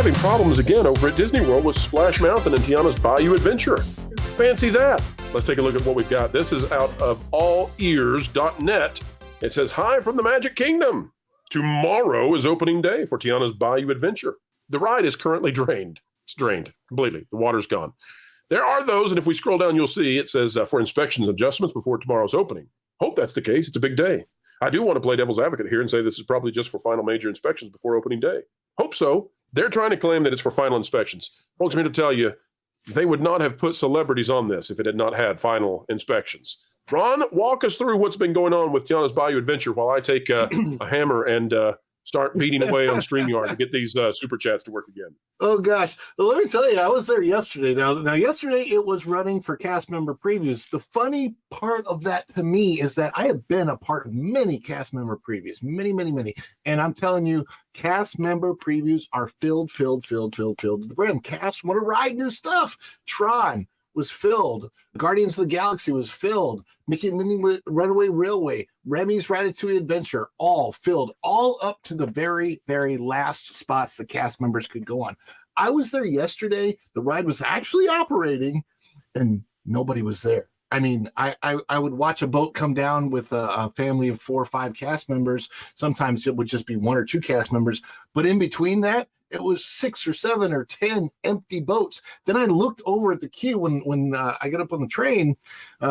having problems again over at Disney World with Splash Mountain and Tiana's Bayou Adventure. Fancy that. Let's take a look at what we've got. This is out of allears.net. It says, hi from the Magic Kingdom. Tomorrow is opening day for Tiana's Bayou Adventure. The ride is currently drained. It's drained completely. The water's gone. There are those, and if we scroll down, you'll see it says for inspections and adjustments before tomorrow's opening. Hope that's the case. It's a big day. I do want to play devil's advocate here and say this is probably just for final major inspections before opening day. Hope so. They're trying to claim that it's for final inspections. Folks, I'm here to tell you, they would not have put celebrities on this if it had not had final inspections. Ron, walk us through what's been going on with Tiana's Bayou Adventure while I take a hammer and start beating away on StreamYard to get these super chats to work again. Oh, gosh. Well, let me tell you, I was there yesterday. Now, yesterday it was running for cast member previews. The funny part of that to me is that I have been a part of many cast member previews, many. And I'm telling you, cast member previews are filled to the brim. Cast want to ride new stuff. Tron was filled. Guardians of the Galaxy was filled. Mickey and Minnie Runaway Railway, Remy's Ratatouille Adventure, all filled, all up to the very, very last spots the cast members could go on. I was there yesterday. The ride was actually operating, and nobody was there. I mean, I would watch a boat come down with a family of 4 or 5 cast members. Sometimes it would just be 1 or 2 cast members. But in between that, it was 6 or 7 or 10 empty boats. Then I looked over at the queue when I got up on the train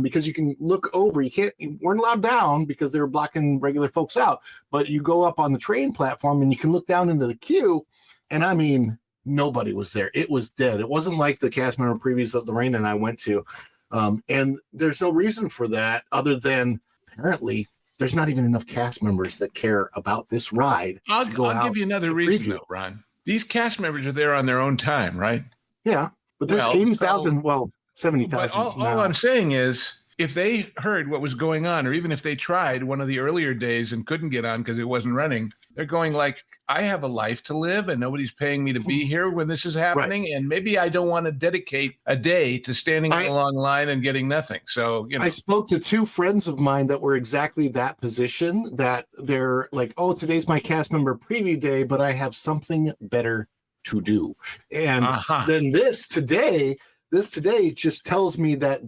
because you can look over. You weren't allowed down because they were blocking regular folks out. But you go up on the train platform and you can look down into the queue. And I mean, nobody was there. It was dead. It wasn't like the cast member previews that Lorraine and I went to. And there's no reason for that other than apparently there's not even enough cast members that care about this ride. I'll give you another reason, though, Ron. These cast members are there on their own time, right? Yeah, but there's 80,000, 70,000. All I'm saying is if they heard what was going on, or even if they tried one of the earlier days and couldn't get on because it wasn't running, they're going like, I have a life to live and nobody's paying me to be here when this is happening. Right. And maybe I don't want to dedicate a day to standing in a long line and getting nothing. So, I spoke to 2 friends of mine that were exactly that position, that they're like, oh, today's my cast member preview day, but I have something better to do. And then this today just tells me that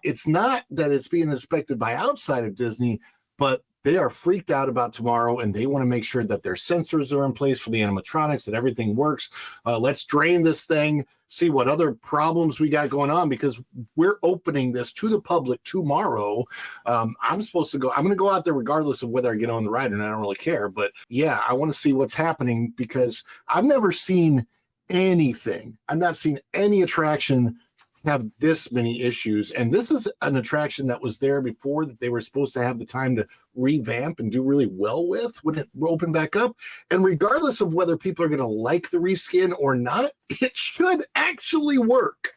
it's not that it's being inspected by outside of Disney, but they are freaked out about tomorrow, and they want to make sure that their sensors are in place for the animatronics, that everything works. Let's drain this thing, see what other problems we got going on, because we're opening this to the public tomorrow. I'm going to go out there regardless of whether I get on the ride, and I don't really care. But yeah, I want to see what's happening because I've never seen anything. I've not seen any attraction have this many issues, and this is an attraction that was there before that they were supposed to have the time to revamp and do really well with when it opened back up. And regardless of whether people are going to like the reskin or not, it should actually work.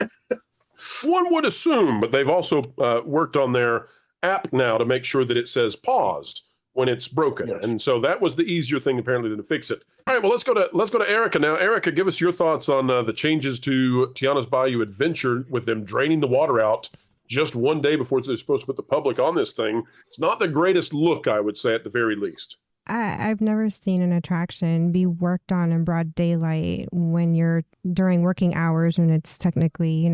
One would assume, but they've also worked on their app now to make sure that it says paused when it's broken. Yes. And so that was the easier thing apparently to fix it. All right, well, let's go to Erika now. Erika, give us your thoughts on the changes to Tiana's Bayou Adventure with them draining the water out just one day before they're supposed to put the public on this thing. It's not the greatest look, I would say, at the very least. I've never seen an attraction be worked on in broad daylight when you're during working hours when it's technically,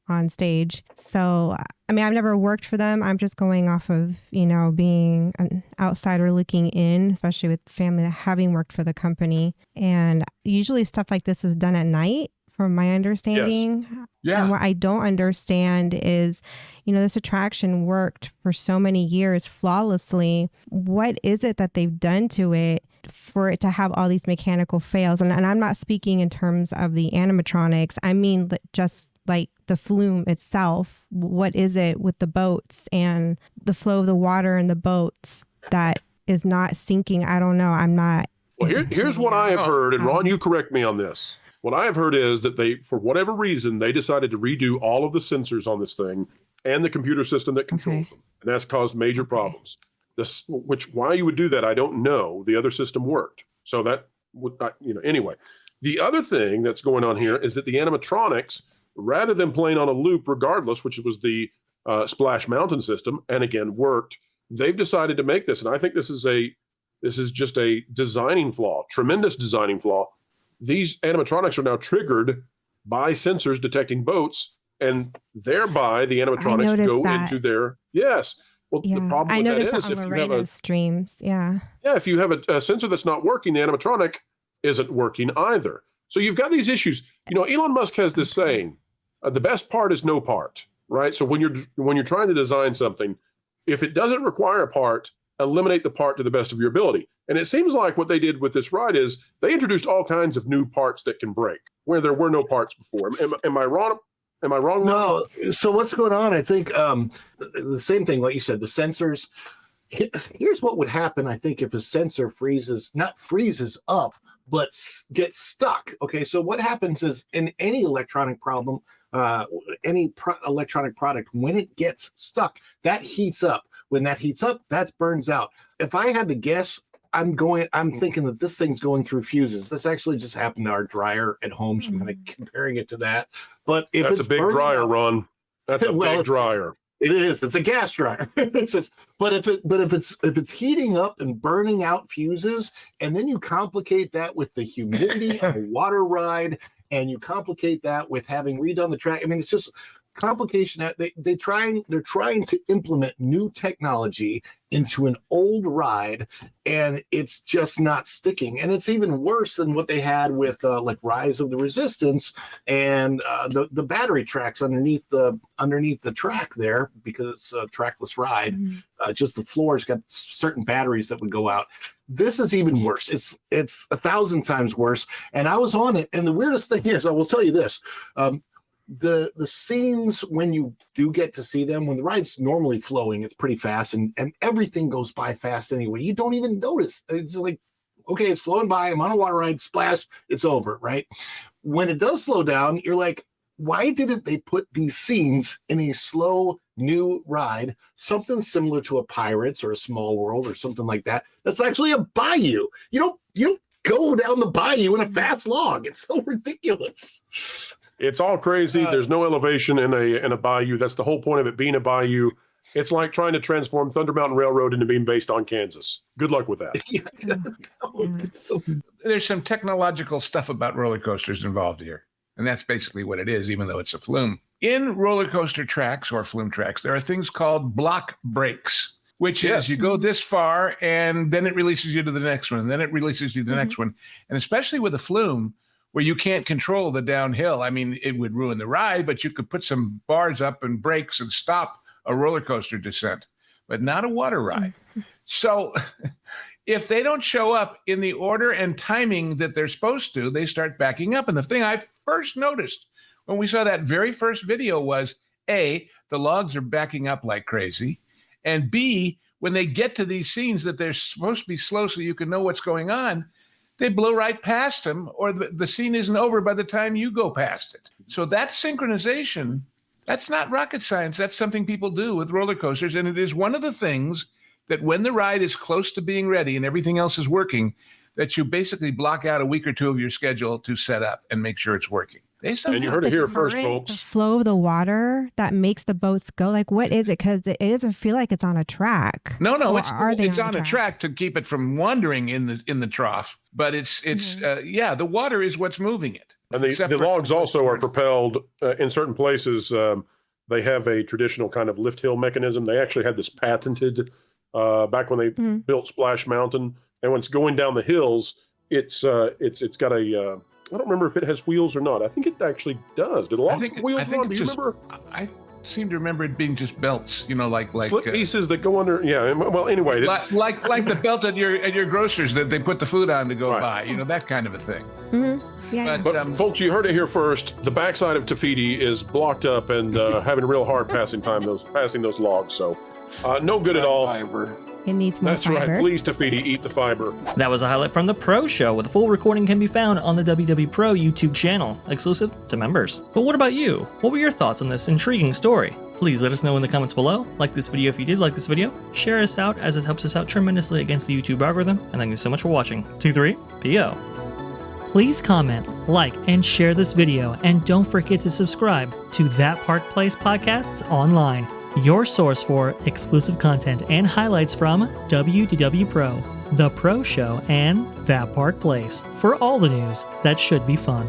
on stage. So, I mean, I've never worked for them. I'm just going off of, being an outsider looking in, especially with family having worked for the company. And usually stuff like this is done at night, from my understanding. Yes. Yeah. And what I don't understand is, this attraction worked for so many years flawlessly. What is it that they've done to it for it to have all these mechanical fails? And I'm not speaking in terms of the animatronics. I mean, just like the flume itself. What is it with the boats and the flow of the water in the boats that is not sinking? I don't know. I'm not. Well, here's what I have heard, and Ron, you correct me on this. What I have heard is that they, for whatever reason, they decided to redo all of the sensors on this thing and the computer system that controls them. And that's caused major problems. Why you would do that, I don't know. The other system worked. So that would, anyway. The other thing that's going on here is that the animatronics, rather than playing on a loop regardless, which was the Splash Mountain system, and again worked, they've decided to make this. And I think this is just a designing flaw, tremendous designing flaw. these animatronics are now triggered by sensors detecting boats, and thereby the animatronics go into their Well, the problem with that is if you have streams, if you have a sensor that's not working, the animatronic isn't working either. So you've got these issues. Elon Musk has this saying, the best part is no part, right? So when you're trying to design something, if it doesn't require a part, eliminate the part to the best of your ability. And it seems like what they did with this ride is they introduced all kinds of new parts that can break where there were no parts before. Am I wrong? Am I wrong? No. So what's going on? I think the same thing, what you said, the sensors. Here's what would happen, I think, if a sensor not freezes up, but gets stuck. Okay, so what happens is in any electronic problem, electronic product, when it gets stuck, that heats up. When that heats up, that burns out. If I had to guess, I'm thinking that this thing's going through fuses. This actually just happened to our dryer at home, so I'm kind of comparing it to that. But if that's it's a big dryer, Ron. That's a big dryer. It is. It's a gas dryer. But if it's heating up and burning out fuses, and then you complicate that with the humidity of a water ride, and you complicate that with having redone the track. I mean, it's just complication that they're trying to implement new technology into an old ride, and it's just not sticking. And it's even worse than what they had with like Rise of the Resistance and the battery tracks underneath the track there, because it's a trackless ride. Just the floor's got certain batteries that would go out. This is even worse. It's 1,000 times worse. And I was on it, and the weirdest thing is, I will tell you this. The scenes, when you do get to see them, when the ride's normally flowing, it's pretty fast, and everything goes by fast anyway. You don't even notice. It's like, okay, it's flowing by. I'm on a water ride, splash, it's over, right? When it does slow down, you're like, why didn't they put these scenes in a slow new ride, something similar to a Pirates or a Small World or something like that? That's actually a bayou. You don't go down the bayou in a fast log. It's so ridiculous. It's all crazy. There's no elevation in a bayou. That's the whole point of it being a bayou. It's like trying to transform Thunder Mountain Railroad into being based on Kansas. Good luck with that. There's some technological stuff about roller coasters involved here, and that's basically what it is, even though it's a flume. In roller coaster tracks or flume tracks, there are things called block brakes, which is you go this far, and then it releases you to the next one, and then it releases you to the next one. And especially with a flume, where you can't control the downhill. I mean, it would ruin the ride, but you could put some bars up and brakes and stop a roller coaster descent, but not a water ride. So if they don't show up in the order and timing that they're supposed to, they start backing up. And the thing I first noticed when we saw that very first video was, A, the logs are backing up like crazy, and B, when they get to these scenes that they're supposed to be slow so you can know what's going on, they blow right past them, or the scene isn't over by the time you go past it. So that synchronization, that's not rocket science. That's something people do with roller coasters. And it is one of the things that when the ride is close to being ready and everything else is working, that you basically block out a week or two of your schedule to set up and make sure it's working. And you heard it here first, folks. The flow of the water that makes the boats go. Like, what is it? Because it doesn't feel like it's on a track. No, it's on a track to keep it from wandering in the trough. But it's the water is what's moving it. And the logs also are propelled in certain places. They have a traditional kind of lift hill mechanism. They actually had this patented back when they built Splash Mountain. And when it's going down the hills, it's got a I don't remember if it has wheels or not. I think it actually does. Do the logs have wheels on? Do you remember? I seem to remember it being just belts, like slip pieces that go under. Yeah. Well, anyway, like the belt at your grocers that they put the food on to go by. That kind of a thing. Mm-hmm. Yeah. But folks, you heard it here first. The backside of Tafiti is blocked up and having a real hard passing those logs. So no good at all. It needs more fiber. That's right. Please, Tafiti, eat the fiber. That was a highlight from the Pro Show, with a full recording can be found on the WW Pro YouTube channel, exclusive to members. But what about you? What were your thoughts on this intriguing story? Please let us know in the comments below. Like this video if you did like this video. Share us out, as it helps us out tremendously against the YouTube algorithm. And thank you so much for watching. 23PO. Please comment, like, and share this video. And don't forget to subscribe to That Park Place Podcasts Online, your source for exclusive content and highlights from WDW Pro. The Pro Show, and That Park Place for all the news that should be fun.